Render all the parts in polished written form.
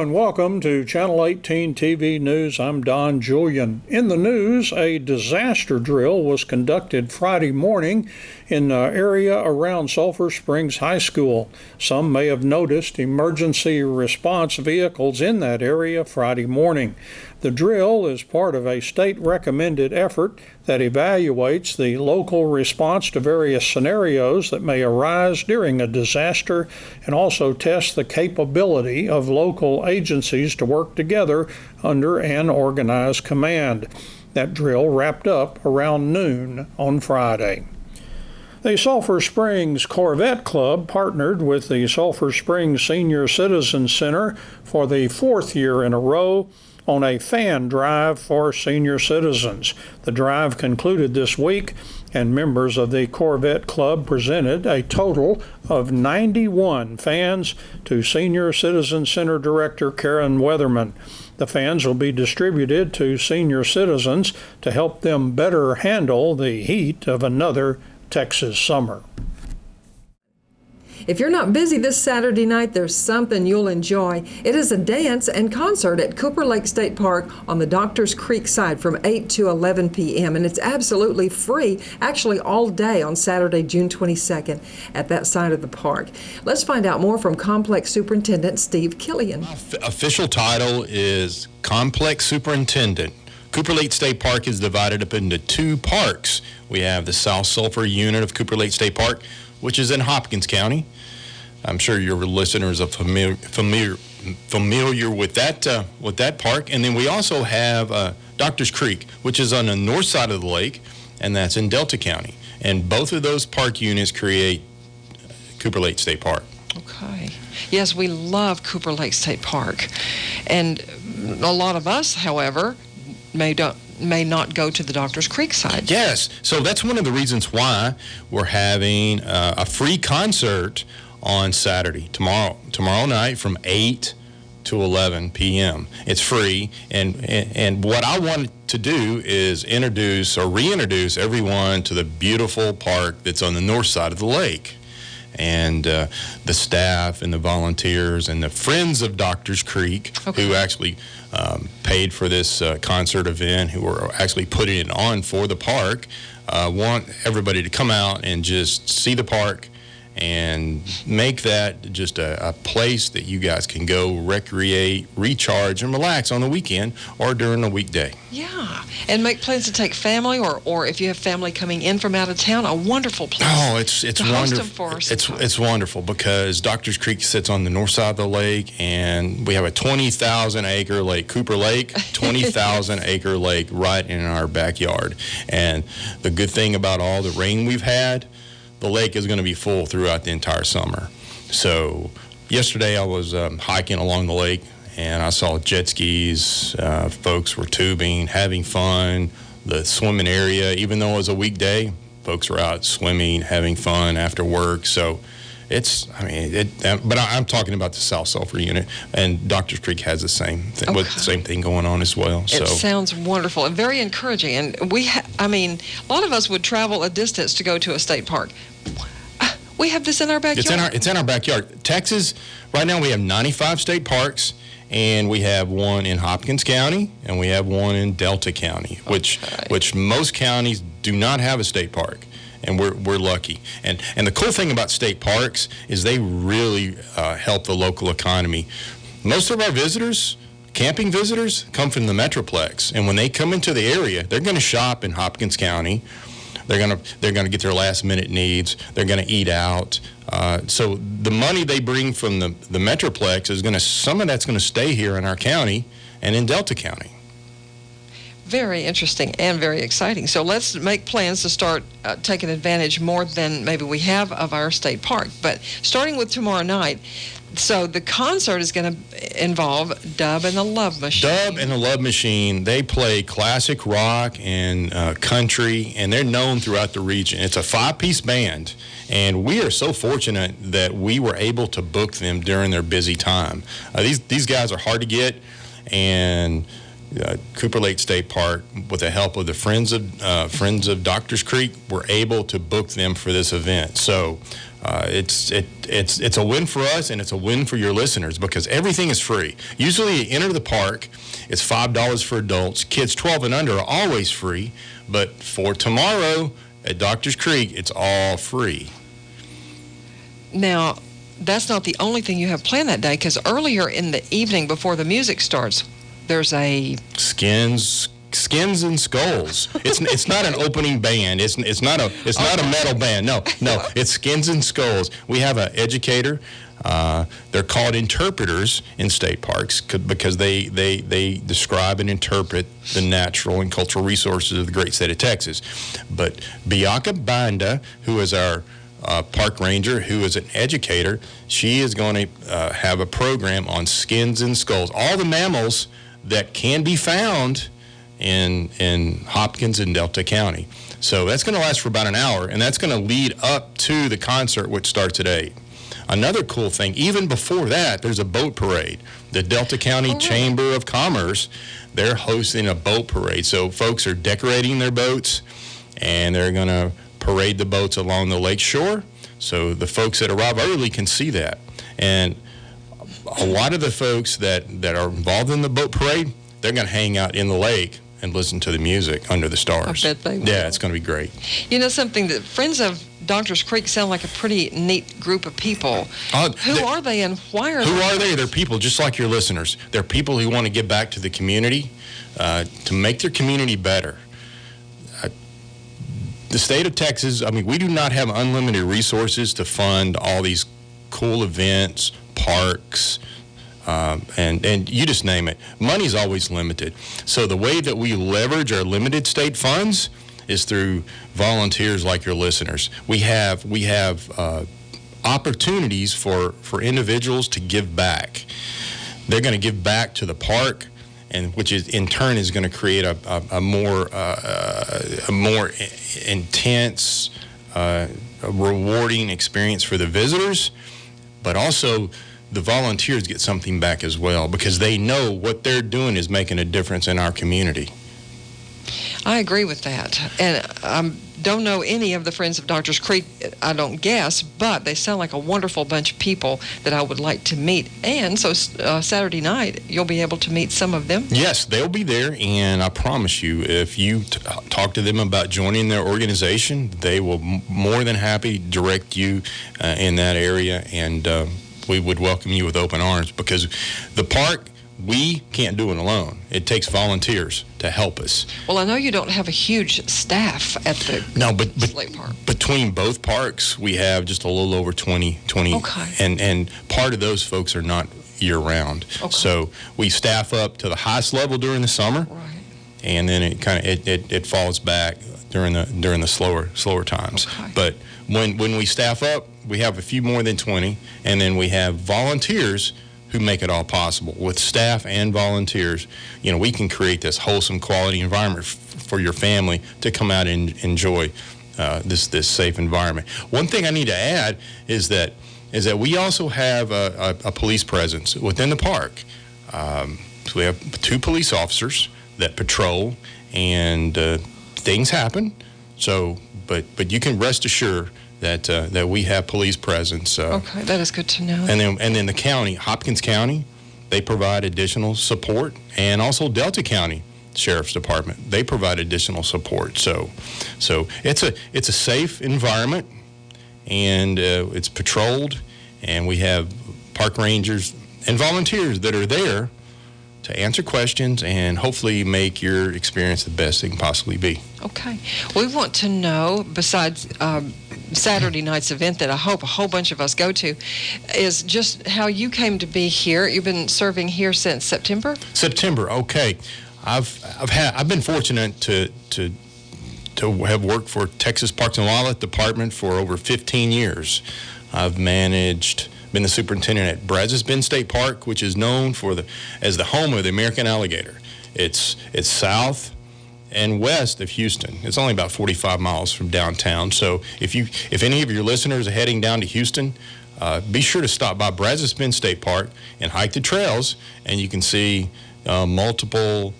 and welcome to Channel 18 TV News. I'm Don Julian. In the news, a disaster drill was conducted Friday morning in the area around Sulphur Springs High School. Some may have noticed emergency response vehicles in that area Friday morning. The drill is part of a state-recommended effort that evaluates the local response to various scenarios that may arise during a disaster and also tests the capability of local agencies to work together under an organized command. That drill wrapped up around noon on Friday. The Sulphur Springs Corvette Club partnered with the Sulphur Springs Senior Citizen Center for the fourth year in a row on a fan drive for senior citizens. The drive concluded this week, and members of the Corvette Club presented a total of 91 fans to Senior Citizen Center Director Karen Weatherman. The fans will be distributed to senior citizens to help them better handle the heat of another Texas summer. If you're not busy this Saturday night, there's something you'll enjoy. It is a dance and concert at Cooper Lake State Park on the Doctors Creek side from 8 to 11 p.m. And it's absolutely free, actually all day on Saturday, June 22nd at that side of the park. Let's find out more from Complex Superintendent Steve Killian. My official title is Complex Superintendent. Cooper Lake State Park is divided up into two parks. We have the South Sulphur unit of Cooper Lake State Park, which is in Hopkins County. I'm sure your listeners are familiar with that park. And then we also have Doctors Creek, which is on the north side of the lake, and that's in Delta County. And both of those park units create Cooper Lake State Park. Okay. Yes, we love Cooper Lake State Park. And a lot of us, however, may not go to the Doctors Creek side. Yes, so that's one of the reasons why we're having a free concert on Saturday, tomorrow night from 8 to 11 p.m. It's free, and what I wanted to do is reintroduce everyone to the beautiful park that's on the north side of the lake. And the staff and the volunteers and the friends of Doctors Creek, who actually paid for this concert event, who are actually putting it on for the park, want everybody to come out and just see the park and make that just a place that you guys can go recreate, recharge, and relax on the weekend or during the weekday. Yeah, and make plans to take family, or if you have family coming in from out of town, a wonderful place. Oh, it's wonderful. It's wonderful because Doctors Creek sits on the north side of the lake, and we have a 20,000-acre lake, Cooper Lake, 20,000-acre lake right in our backyard. And the good thing about all the rain we've had, the lake is going to be full throughout the entire summer. So yesterday I was hiking along the lake, and I saw jet skis, folks were tubing, having fun. The swimming area, even though it was a weekday, folks were out swimming, having fun after work. So but I'm talking about the South Sulphur unit, and Doctors Creek has the same thing, with the same thing going on as well. It sounds wonderful and very encouraging. And a lot of us would travel a distance to go to a state park. We have this in our backyard. It's in our backyard. Texas, right now we have 95 state parks, and we have one in Hopkins County, and we have one in Delta County, which most counties do not have a state park. And we're lucky. And the cool thing about state parks is they really help the local economy. Most of our visitors, camping visitors, come from the Metroplex. And when they come into the area, they're going to shop in Hopkins County. They're going to get their last minute needs. They're going to eat out. So the money they bring from the Metroplex some of that's going to stay here in our county and in Delta County. Very interesting and very exciting. So let's make plans to start taking advantage more than maybe we have of our state park. But starting with tomorrow night, so the concert is going to involve Dub and the Love Machine. Dub and the Love Machine, they play classic rock and country, and they're known throughout the region. It's a 5-piece band, and we are so fortunate that we were able to book them during their busy time. These guys are hard to get, and Cooper Lake State Park, with the help of the Friends of Doctors Creek, were able to book them for this event. So It's a win for us, and it's a win for your listeners, because everything is free. Usually you enter the park, it's $5 for adults. Kids 12 and under are always free, but for tomorrow at Doctors Creek, it's all free. Now, that's not the only thing you have planned that day, because earlier in the evening before the music starts, there's a Skins and Skulls. It's not an opening band. It's not a metal band. No. It's Skins and Skulls. We have an educator. They're called interpreters in state parks because they describe and interpret the natural and cultural resources of the great state of Texas. But Bianca Banda, who is our park ranger, who is an educator, she is going to have a program on skins and skulls, all the mammals that can be found in Hopkins and Delta County. So that's going to last for about an hour, and that's going to lead up to the concert, which starts at 8. Another cool thing, even before that, there's a boat parade. The Delta County Chamber of Commerce, they're hosting a boat parade. So folks are decorating their boats, and they're going to parade the boats along the lake shore, so the folks that arrive early can see that. And a lot of the folks that are involved in the boat parade, they're going to hang out in the lake and listen to the music under the stars. I bet they will. Yeah, it's going to be great. You know something, that Friends of Doctors Creek sound like a pretty neat group of people. Who are they, and why are they? Who are they? They're people just like your listeners. They're people who want to give back to the community, to make their community better. The state of Texas, I mean, we do not have unlimited resources to fund all these cool events, parks, and you just name it. Money's always limited. So the way that we leverage our limited state funds is through volunteers like your listeners. We have opportunities for individuals to give back. They're going to give back to the park, and which is in turn is going to create a more intense, rewarding experience for the visitors, but also the volunteers get something back as well, because they know what they're doing is making a difference in our community. I agree with that. And I don't know any of the Friends of Doctors Creek, I don't guess, but they sound like a wonderful bunch of people that I would like to meet. And so Saturday night, you'll be able to meet some of them? Yes, they'll be there, and I promise you, if you talk to them about joining their organization, they will more than happy direct you in that area, and we would welcome you with open arms, because the park, we can't do it alone. It takes volunteers to help us. Well, I know you don't have a huge staff at the Slate Park. Between both parks, we have just a little over 20. Okay. And part of those folks are not year-round. Okay. So we staff up to the highest level during the summer, Right. and then it falls back during the slower times. Okay. But when we staff up, we have a few more than 20, and then we have volunteers who make it all possible. With staff and volunteers, we can create this wholesome, quality environment for your family to come out and enjoy this safe environment. One thing I need to add is that we also have a police presence within the park. So we have 2 police officers that patrol, and things happen. So, but you can rest assured that we have police presence. Okay, that is good to know. And then the county, Hopkins County, they provide additional support, and also Delta County Sheriff's Department, they provide additional support. So it's a safe environment, and it's patrolled, and we have park rangers and volunteers that are there to answer questions and hopefully make your experience the best it can possibly be. Okay. We want to know, besides Saturday night's event that I hope a whole bunch of us go to, is just how you came to be here. You've been serving here since September? September, okay. I've been fortunate to have worked for Texas Parks and Wildlife Department for over 15 years. I've been the superintendent at Brazos Bend State Park, which is known as the home of the American alligator. It's south and west of Houston. It's only about 45 miles from downtown. So if any of your listeners are heading down to Houston, be sure to stop by Brazos Bend State Park and hike the trails, and you can see multiple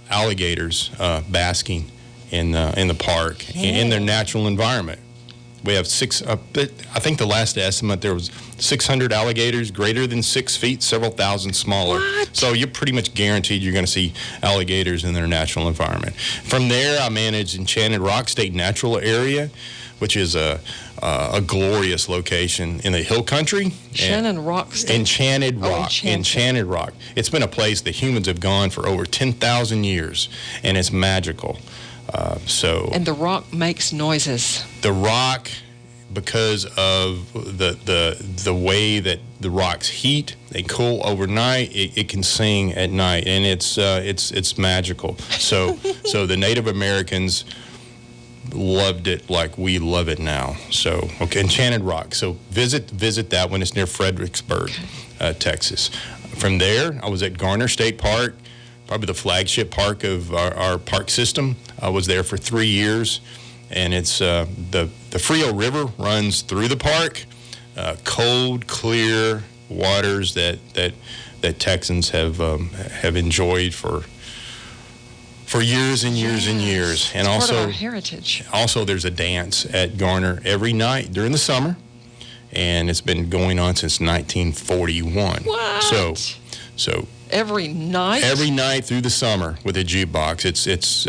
alligators basking in the park in their natural environment. We have six. I think the last estimate there was 600 alligators greater than 6 feet, several thousand smaller. What? So you're pretty much guaranteed you're going to see alligators in their natural environment. From there, I manage Enchanted Rock State Natural Area, which is a glorious location in the hill country. Shannon Rock State. Enchanted Oh, Rock. Enchanted Rock. It's been a place that humans have gone for over 10,000 years, and it's magical. And the rock makes noises. The rock, because of the way that the rocks heat, they cool overnight. It can sing at night, and it's magical. So the Native Americans loved it like we love it now. So okay, Enchanted Rock. So visit that when it's near Fredericksburg, Texas. From there, I was at Garner State Park, probably the flagship park of our park system. I was there for 3 years, and it's the Frio River runs through the park. Cold, clear waters that Texans have enjoyed for years and years and years. And it's also part of our heritage. Also, there's a dance at Garner every night during the summer, and it's been going on since 1941. What? So every night? Every night through the summer with a jukebox. It's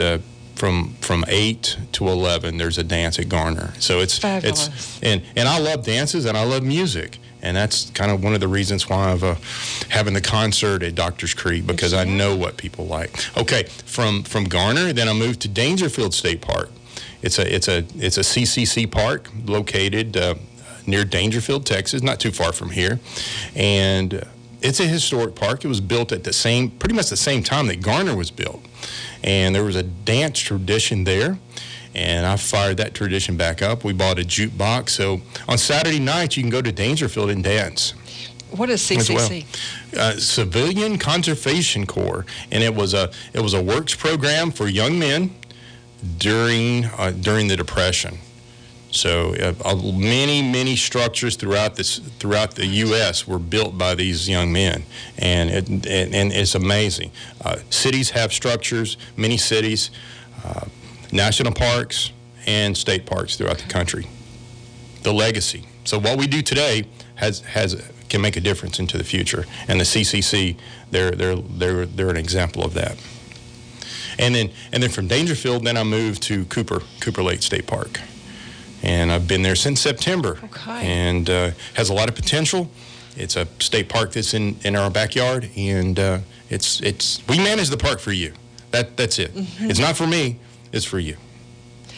from 8 to 11. There's a dance at Garner. So it's fabulous. And I love dances and I love music, and that's kind of one of the reasons why I'm having the concert at Doctors Creek, because I know what people like. Okay, from Garner, then I moved to Dangerfield State Park. It's a CCC park located near Dangerfield, Texas, not too far from here, and it's a historic park. It was built at pretty much the same time that Garner was built. And there was a dance tradition there, and I fired that tradition back up. We bought a jukebox. So on Saturday nights, you can go to Dangerfield and dance. What is CCC? Civilian Conservation Corps, and it was a works program for young men during the Depression. So many structures throughout the U.S. were built by these young men, and it's amazing. Cities have structures, many cities, national parks, and state parks throughout the country. The legacy. So what we do today can make a difference into the future, and the CCC they're an example of that. And then from Dangerfield, then I moved to Cooper Lake State Park. And I've been there since September. Okay. And has a lot of potential. It's a state park that's in our backyard, and we manage the park for you. That's it. Mm-hmm. It's not for me. It's for you.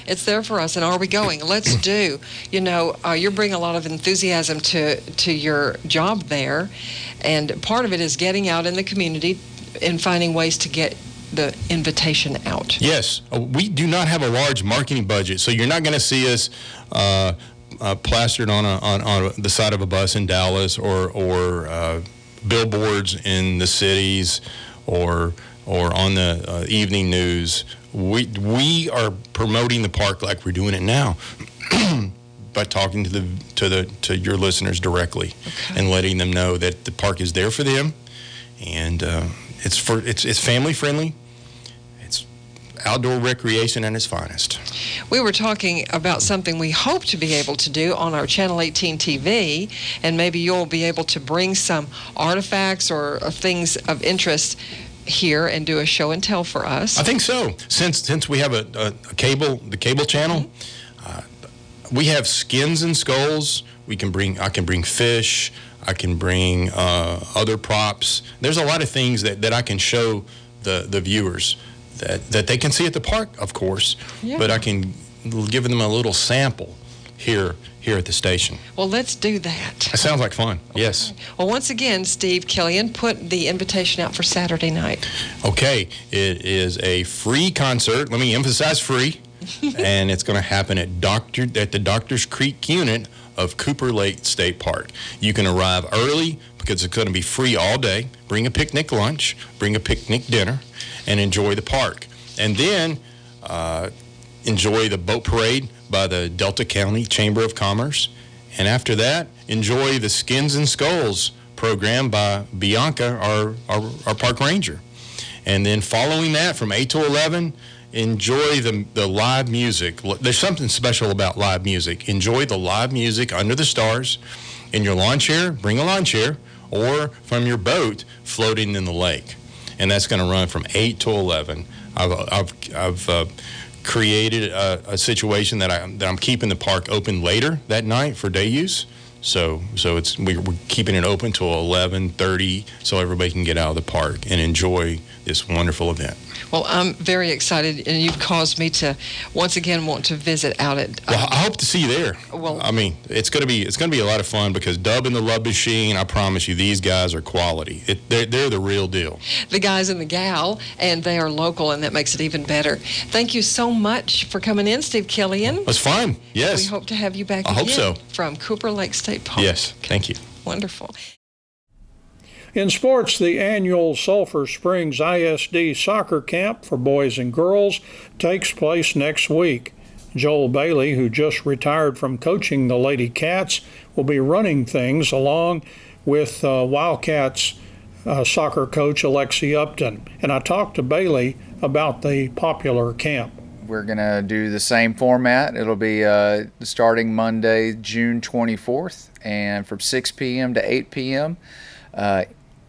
It's there for us, and are we going? Let's do. You're bringing a lot of enthusiasm to your job there, and part of it is getting out in the community and finding ways to get the invitation out. Yes, we do not have a large marketing budget, so you're not going to see us plastered on the side of a bus in Dallas or billboards in the cities or on the evening news. We are promoting the park like we're doing it now by talking to your listeners directly, and letting them know that the park is there for them, and it's family friendly. It's outdoor recreation at its finest. We were talking about something we hope to be able to do on our Channel 18 TV, and maybe you'll be able to bring some artifacts or things of interest here and do a show and tell for us. I think so. Since we have the cable channel, we have skins and skulls. I can bring fish. I can bring other props. There's a lot of things that I can show the viewers that they can see at the park, of course, but I can give them a little sample here at the station. Well, let's do that. That sounds like fun. Okay. Yes. Well, once again, Steve Killian, put the invitation out for Saturday night. Okay. It is a free concert. Let me emphasize free. And it's going to happen at the Doctors Creek unit of Cooper Lake State Park. You can arrive early because it's going to be free all day. Bring a picnic lunch, bring a picnic dinner, and enjoy the park. And then enjoy the boat parade by the Delta County Chamber of Commerce. And after that, enjoy the Skins and Skulls program by Bianca, our park ranger. And then following that, from 8 to 11, enjoy the live music. There's something special about live music. Enjoy the live music under the stars. In your lawn chair, bring a lawn chair, or from your boat floating in the lake. And that's going to run from 8 to 11. I've created a situation that I'm keeping the park open later that night for day use. So we're keeping it open till 11:30 so everybody can get out of the park and enjoy this wonderful event. Well, I'm very excited, and you've caused me to once again want to visit out at. Well, I hope to see you there. Well, I mean, it's going to be a lot of fun because Dub and the Love Machine, I promise you, these guys are quality. They're the real deal. The guys and the gal, and they are local, and that makes it even better. Thank you so much for coming in, Steve Killian. It was fun. Yes. We hope to have you back I again hope so. From Cooper Lake State Park. Yes. Thank you. Wonderful. In sports, the annual Sulphur Springs ISD soccer camp for boys and girls takes place next week. Joel Bailey, who just retired from coaching the Lady Cats, will be running things along with Wildcats soccer coach Alexi Upton. And I talked to Bailey about the popular camp. We're going to do the same format. It'll be starting Monday, June 24th, and from 6 p.m. to 8 p.m.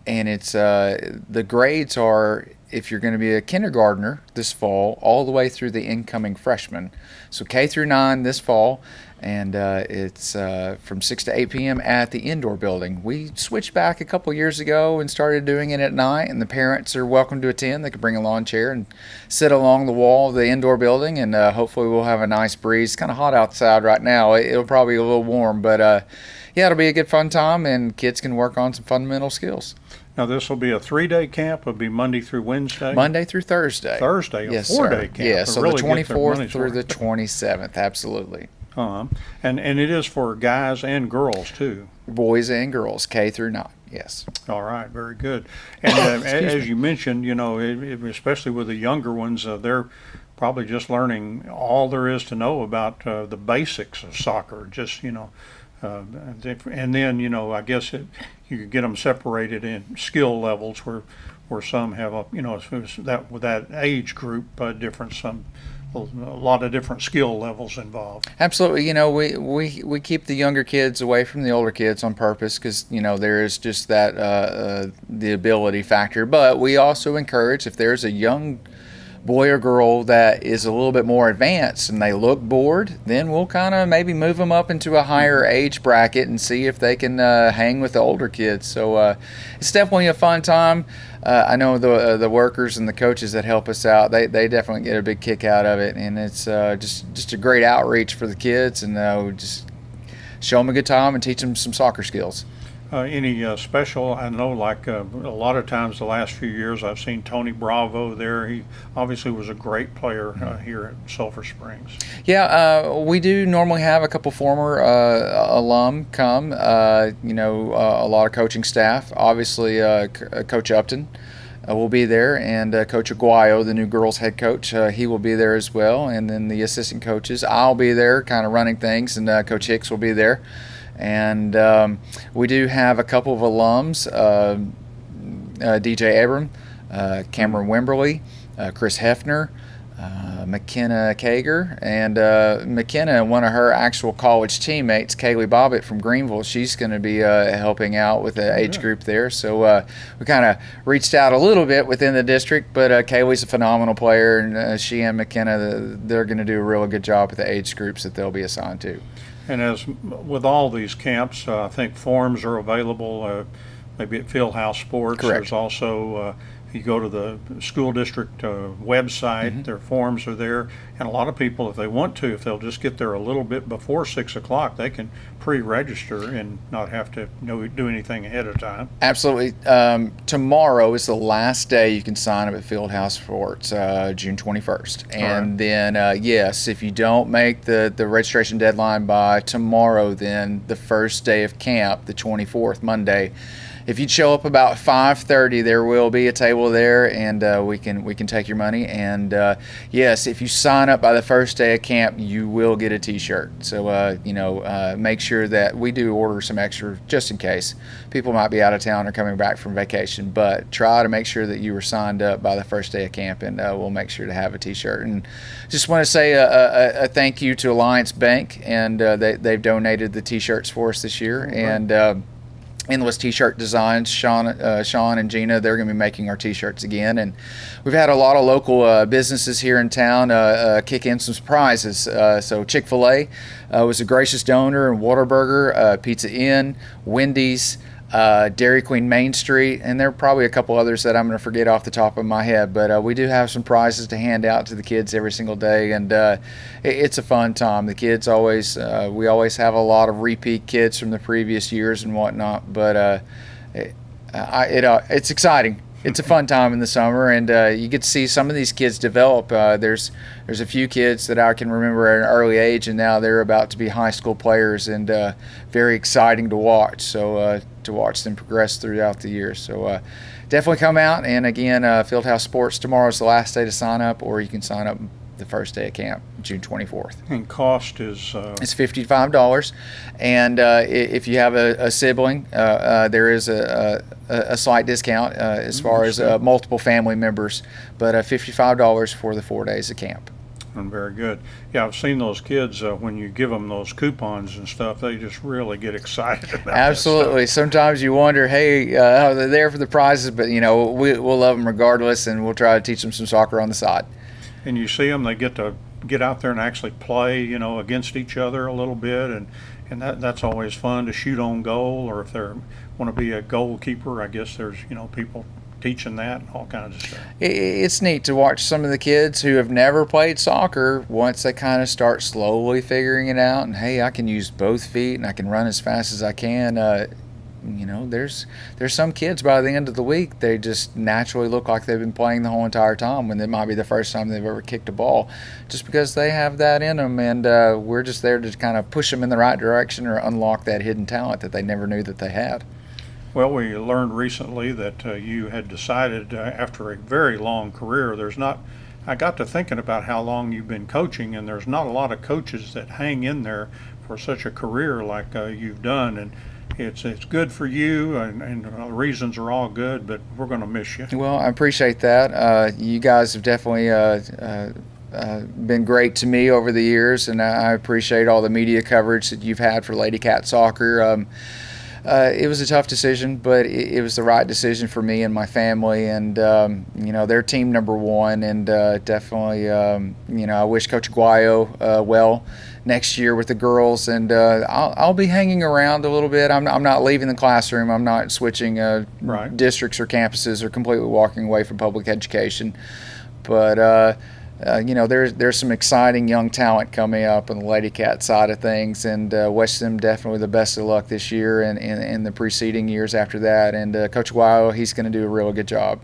And it's the grades are, if you're going to be a kindergartner this fall, all the way through the incoming freshman. So K through 9 this fall, and it's from 6 to 8 p.m. at the indoor building. We switched back a couple years ago and started doing it at night, and the parents are welcome to attend. They can bring a lawn chair and sit along the wall of the indoor building, and hopefully we'll have a nice breeze. It's kind of hot outside right now. It'll probably be a little warm, but yeah, it'll be a good fun time, and kids can work on some fundamental skills. Now, this will be a 3-day camp. It'll be Monday through Wednesday? Monday through Thursday. Thursday, a yes, 4-day sir. camp. Yeah, so really the 24th through the 27th, absolutely. And it is for guys and girls, too? Boys and girls, K through 9, yes. All right, very good. And as you mentioned, you know, especially with the younger ones, they're probably just learning all there is to know about the basics of soccer, just, you know. And then, you know, I guess you could get them separated in skill levels where some have with that age group a lot of different skill levels involved. Absolutely. You know, we keep the younger kids away from the older kids on purpose because, you know, there is just that the ability factor. But we also encourage, if there's a young boy or girl that is a little bit more advanced and they look bored, then we'll kind of maybe move them up into a higher age bracket and see if they can hang with the older kids. So it's definitely a fun time. I know the workers and the coaches that help us out, they definitely get a big kick out of it, and it's just a great outreach for the kids, and we just show them a good time and teach them some soccer skills. Any special, I know, like a lot of times the last few years I've seen Tony Bravo there. He obviously was a great player here at Sulphur Springs. Yeah, we do normally have a couple former alum come, a lot of coaching staff. Obviously, Coach Upton will be there, and Coach Aguayo, the new girls head coach, he will be there as well. And then the assistant coaches, I'll be there kind of running things, and Coach Hicks will be there. And we do have a couple of alums, DJ Abram, Cameron Wimberly, Chris Hefner, McKenna Kager, and McKenna, one of her actual college teammates, Kaylee Bobbitt from Greenville, she's going to be helping out with the age group there. So we kind of reached out a little bit within the district, but Kaylee's a phenomenal player, and she and McKenna, they're going to do a really good job with the age groups that they'll be assigned to. And as with all these camps, I think forms are available, maybe at Fieldhouse Sports. Correct. There's also, you go to the school district website, their forms are there. And a lot of people, if they want to, if they'll just get there a little bit before 6 o'clock, they can pre-register and not have to do anything ahead of time. Absolutely. Tomorrow is the last day you can sign up at Fieldhouse Sports, June 21st. And then, yes, if you don't make the registration deadline by tomorrow, then the first day of camp, the 24th, Monday, if you show up about 5:30, there will be a table there, and we can take your money. And yes, if you sign up by the first day of camp, you will get a T-shirt. So make sure that we do order some extra just in case people might be out of town or coming back from vacation. But try to make sure that you were signed up by the first day of camp, and we'll make sure to have a T-shirt. And just want to say a thank you to Alliance Bank, and they've donated the T-shirts for us this year. Right. And Endless T-shirt Designs, Sean and Gina, they're going to be making our T-shirts again. And we've had a lot of local businesses here in town kick in some prizes. So Chick-fil-A was a gracious donor, and Whataburger, Pizza Inn, Wendy's, Dairy Queen Main Street, and there are probably a couple others that I'm going to forget off the top of my head, but we do have some prizes to hand out to the kids every single day, and it's a fun time. The kids always, we always have a lot of repeat kids from the previous years and whatnot, but it's exciting. It's a fun time in the summer, and you get to see some of these kids develop. There's a few kids that I can remember at an early age, and now they're about to be high school players, and very exciting to watch. So to watch them progress throughout the year. So definitely come out, and again, Fieldhouse Sports tomorrow is the last day to sign up, or you can sign up the first day of camp, June 24th. And cost is? It's $55, and if you have a sibling, there is a slight discount as far as multiple family members, but $55 for the 4 days of camp. And very good. Yeah, I've seen those kids when you give them those coupons and stuff. They just really get excited about Absolutely. that stuff. Sometimes you wonder, hey, how they're there for the prizes, but we'll love them regardless, and we'll try to teach them some soccer on the side. And you see them, they get to get out there and actually play, against each other a little bit, and that's always fun to shoot on goal, or if they want to be a goalkeeper, I guess there's people teaching that and all kinds of stuff. It's neat to watch some of the kids who have never played soccer once they kind of start slowly figuring it out, and hey, I can use both feet and I can run as fast as I can. There's some kids by the end of the week, they just naturally look like they've been playing the whole entire time when it might be the first time they've ever kicked a ball, just because they have that in them, and we're just there to kind of push them in the right direction or unlock that hidden talent that they never knew that they had. Well, we learned recently that you had decided after a very long career, I got to thinking about how long you've been coaching, and there's not a lot of coaches that hang in there for such a career like you've done, and it's good for you, and the reasons are all good, but we're going to miss you. Well, I appreciate that. You guys have definitely been great to me over the years, and I appreciate all the media coverage that you've had for Lady Cat Soccer. It was a tough decision, but it was the right decision for me and my family, and they're team number one, and definitely I wish Coach Aguayo well next year with the girls, and I'll be hanging around a little bit. I'm not leaving the classroom. I'm not switching Right. districts or campuses or completely walking away from public education, but there's some exciting young talent coming up on the Lady Cat side of things, and wish them definitely the best of luck this year and in the preceding years after that. And Coach Aguayo, he's going to do a real good job.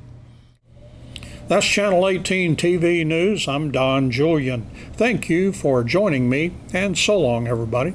That's Channel 18 TV News. I'm Don Julian. Thank you for joining me, and so long, everybody.